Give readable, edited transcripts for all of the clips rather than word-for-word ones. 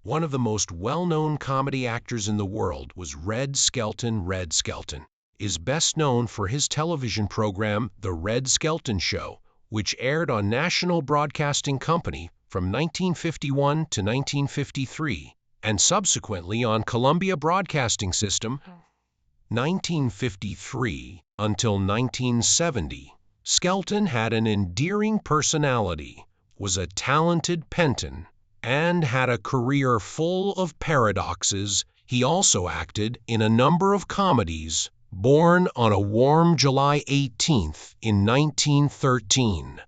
One of the most well-known comedy actors in the world was Red Skelton. Red Skelton is best known for his television program, The Red Skelton Show, which aired on National Broadcasting Company from 1951 to 1953, and subsequently on Columbia Broadcasting System 1953 until 1970. Skelton had an endearing personality, was a talented penman, and had a career full of paradoxes. He also acted in a number of comedies. Born on a warm July 18th in 1913,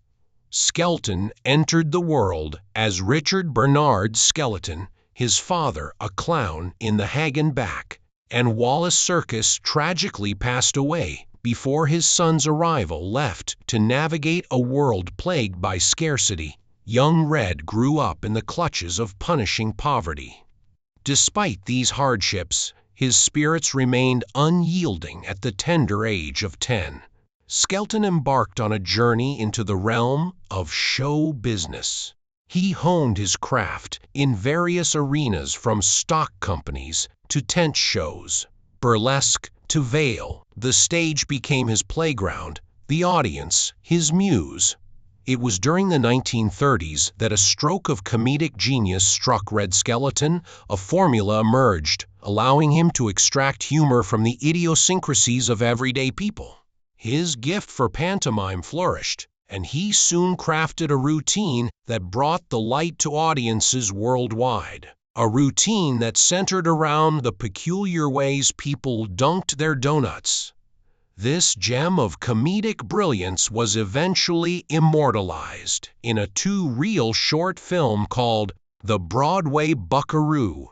Skelton entered the world as Richard Bernard Skelton, his father a clown in the Hagenbeck and Wallace Circus, tragically passed away before his son's arrival left to navigate a world plagued by scarcity. Young Red grew up in the clutches of punishing poverty. Despite these hardships, his spirits remained unyielding. At the tender age of 10, Skelton embarked on a journey into the realm of show business. He honed his craft in various arenas, from stock companies to tent shows, burlesque to vail. The stage became his playground, the audience his muse. It was during the 1930s that a stroke of comedic genius struck Red Skelton. A formula emerged, allowing him to extract humor from the idiosyncrasies of everyday people. His gift for pantomime flourished, and he soon crafted a routine that brought the light to audiences worldwide. A routine that centered around the peculiar ways people dunked their donuts. This gem of comedic brilliance was eventually immortalized in a two-reel short film called The Broadway Buckaroo.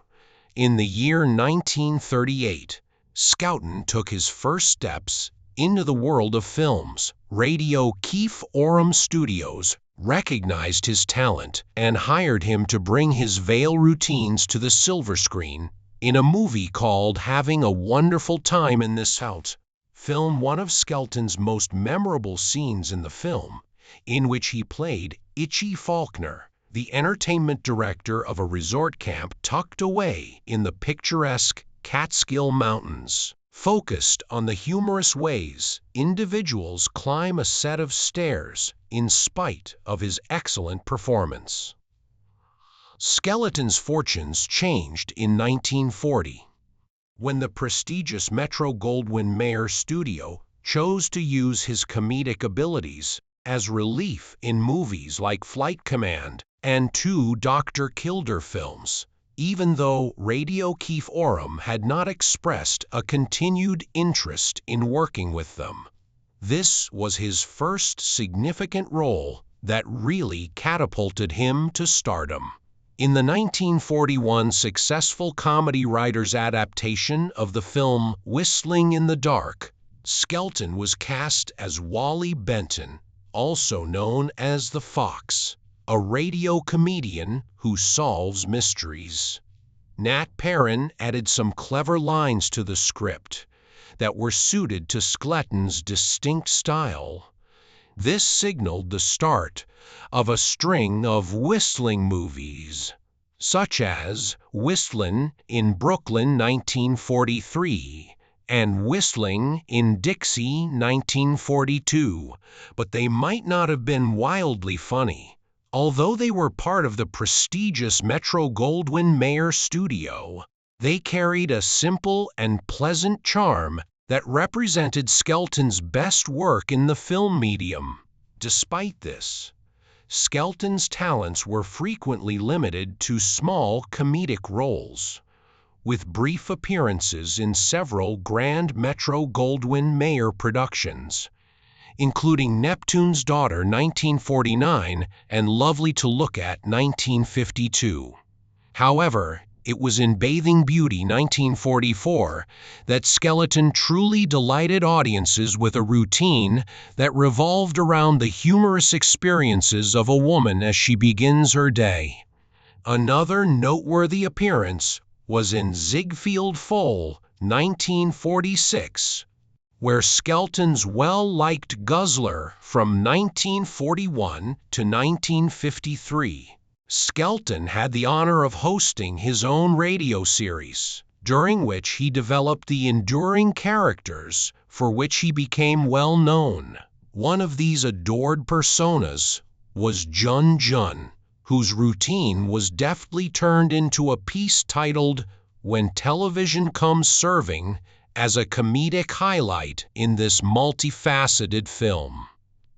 In the year 1938, Skelton took his first steps into the world of films. Radio Keefe Orham Studios recognized his talent and hired him to bring his veil routines to the silver screen in a movie called Having a Wonderful Time in This House. Film. One of Skelton's most memorable scenes in the film, in which he played Itchy Faulkner, the entertainment director of a resort camp tucked away in the picturesque Catskill Mountains, focused on the humorous ways individuals climb a set of stairs in spite of his excellent performance. Skelton's fortunes changed in 1940. When the prestigious Metro-Goldwyn-Mayer studio chose to use his comedic abilities as relief in movies like Flight Command and two Dr. Kildare films, even though Radio Keefe Orham had not expressed a continued interest in working with them. This was his first significant role that really catapulted him to stardom. In the 1941 successful comedy writer's adaptation of the film Whistling in the Dark, Skelton was cast as Wally Benton, also known as the Fox, a radio comedian who solves mysteries. Nat Perrin added some clever lines to the script that were suited to Skelton's distinct style. This signaled the start of a string of whistling movies, such as Whistlin' in Brooklyn 1943 and Whistling in Dixie 1942, but they might not have been wildly funny. Although they were part of the prestigious Metro-Goldwyn-Mayer studio, they carried a simple and pleasant charm that represented Skelton's best work in the film medium. Despite this, Skelton's talents were frequently limited to small comedic roles, with brief appearances in several grand Metro-Goldwyn-Mayer productions, including Neptune's Daughter 1949 and Lovely to Look At 1952. However, it was in Bathing Beauty 1944 that Skelton truly delighted audiences with a routine that revolved around the humorous experiences of a woman as she begins her day. Another noteworthy appearance was in Ziegfeld Follies 1946, where Skelton's well-liked guzzler from 1941 to 1953 Skelton had the honor of hosting his own radio series, during which he developed the enduring characters for which he became well known. One of these adored personas was Jun Jun, whose routine was deftly turned into a piece titled "When Television Comes Serving" as a comedic highlight in this multifaceted film.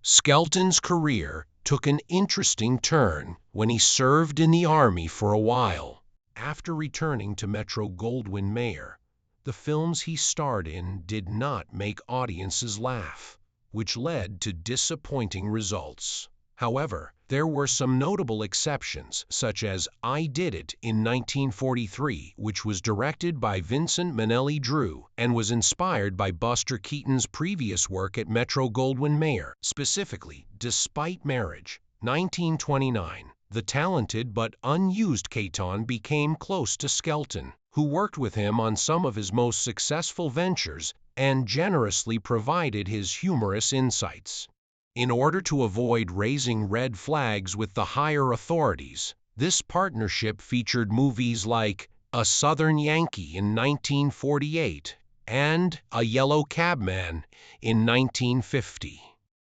Skelton's career took an interesting turn when he served in the Army for a while. After returning to Metro-Goldwyn-Mayer, the films he starred in did not make audiences laugh, which led to disappointing results. However, there were some notable exceptions, such as I Did It in 1943, which was directed by Vincent Minnelli Drew and was inspired by Buster Keaton's previous work at Metro-Goldwyn-Mayer, specifically Despite Marriage. 1929, the talented but unused Keaton became close to Skelton, who worked with him on some of his most successful ventures and generously provided his humorous insights. In order to avoid raising red flags with the higher authorities, this partnership featured movies like A Southern Yankee in 1948 and A Yellow Cabman in 1950.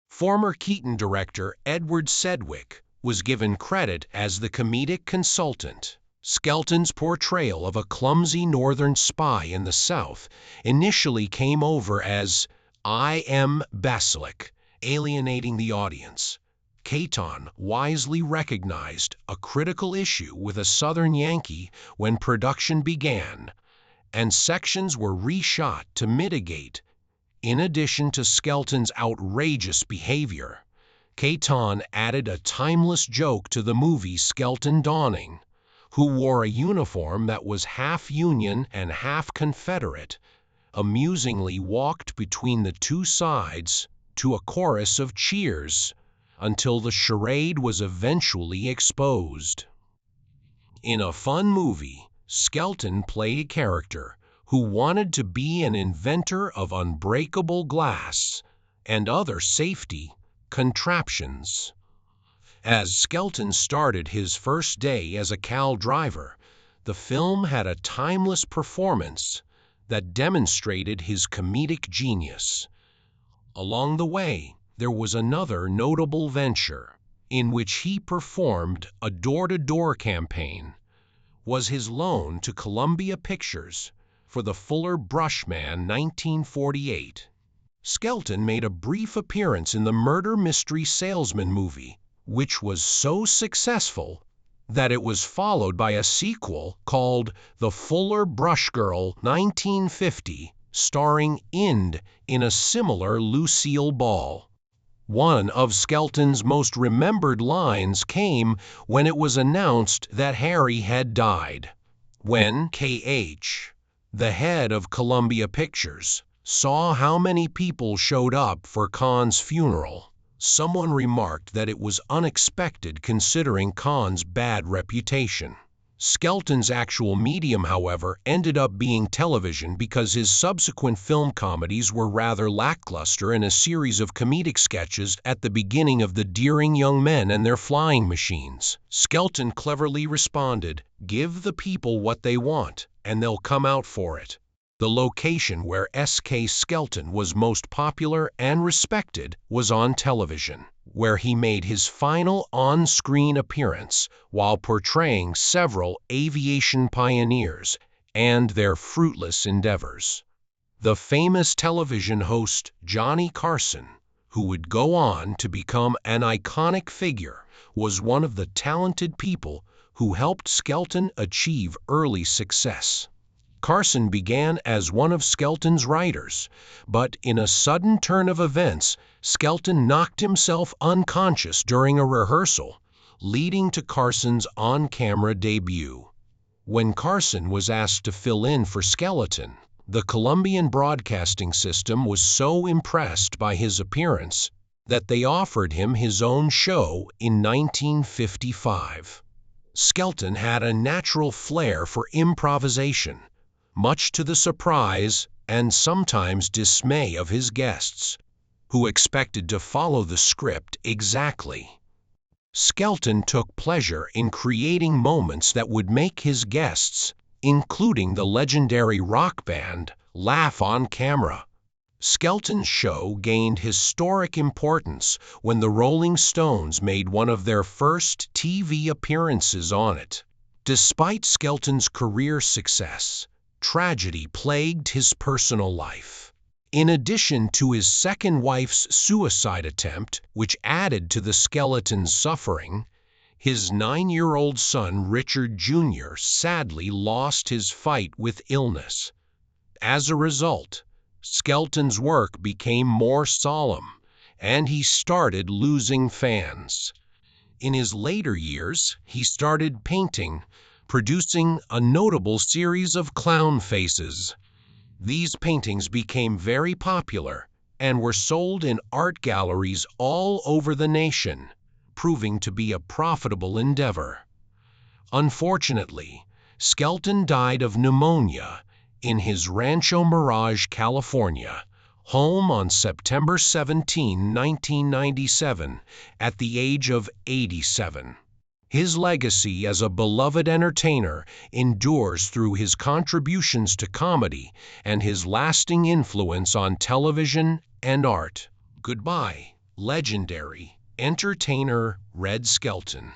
Former Keaton director Edward Sedgwick was given credit as the comedic consultant. Skelton's portrayal of a clumsy northern spy in the South initially came over as "I am Basilic," alienating the audience. Keaton wisely recognized a critical issue with A Southern Yankee when production began, and sections were reshot to mitigate. In addition to Skelton's outrageous behavior, Keaton added a timeless joke to the movie Skelton Dawning, who wore a uniform that was half Union and half Confederate, amusingly walked between the two sides to a chorus of cheers until the charade was eventually exposed. In a fun movie, Skelton played a character who wanted to be an inventor of unbreakable glass and other safety contraptions. As Skelton started his first day as a Cal driver, the film had a timeless performance that demonstrated his comedic genius. Along the way, there was another notable venture in which he performed a door-to-door campaign, was his loan to Columbia Pictures for The Fuller Brushman 1948. Skelton made a brief appearance in the murder mystery salesman movie, which was so successful that it was followed by a sequel called The Fuller Brush Girl 1950, starring in a similar Lucille Ball. One of Skelton's most remembered lines came when it was announced that Harry had died. When K.H., the head of Columbia Pictures, saw how many people showed up for Khan's funeral, someone remarked that it was unexpected considering Khan's bad reputation. Skelton's actual medium, however, ended up being television because his subsequent film comedies were rather lackluster in a series of comedic sketches at the beginning of The Deering Young Men and Their Flying Machines. Skelton cleverly responded, "Give the people what they want, and they'll come out for it." The location where S.K. Skelton was most popular and respected was on television, where he made his final on-screen appearance while portraying several aviation pioneers and their fruitless endeavors. The famous television host Johnny Carson, who would go on to become an iconic figure, was one of the talented people who helped Skelton achieve early success. Carson began as one of Skelton's writers, but in a sudden turn of events, Skelton knocked himself unconscious during a rehearsal, leading to Carson's on-camera debut. When Carson was asked to fill in for Skelton, the Columbian Broadcasting System was so impressed by his appearance that they offered him his own show in 1955. Skelton had a natural flair for improvisation, much to the surprise and sometimes dismay of his guests, who expected to follow the script exactly. Skelton took pleasure in creating moments that would make his guests, including the legendary rock band, laugh on camera. Skelton's show gained historic importance when the Rolling Stones made one of their first TV appearances on it. Despite Skelton's career success, tragedy plagued his personal life. In addition to his second wife's suicide attempt, which added to the skeleton's suffering, his 9-year-old son Richard Jr. sadly lost his fight with illness. As a result, Skelton's work became more solemn, and he started losing fans. In his later years, he started painting, producing a notable series of clown faces. These paintings became very popular and were sold in art galleries all over the nation, proving to be a profitable endeavor. Unfortunately, Skelton died of pneumonia in his Rancho Mirage, California, home on September 17, 1997, at the age of 87. His legacy as a beloved entertainer endures through his contributions to comedy and his lasting influence on television and art. Goodbye, legendary entertainer Red Skelton.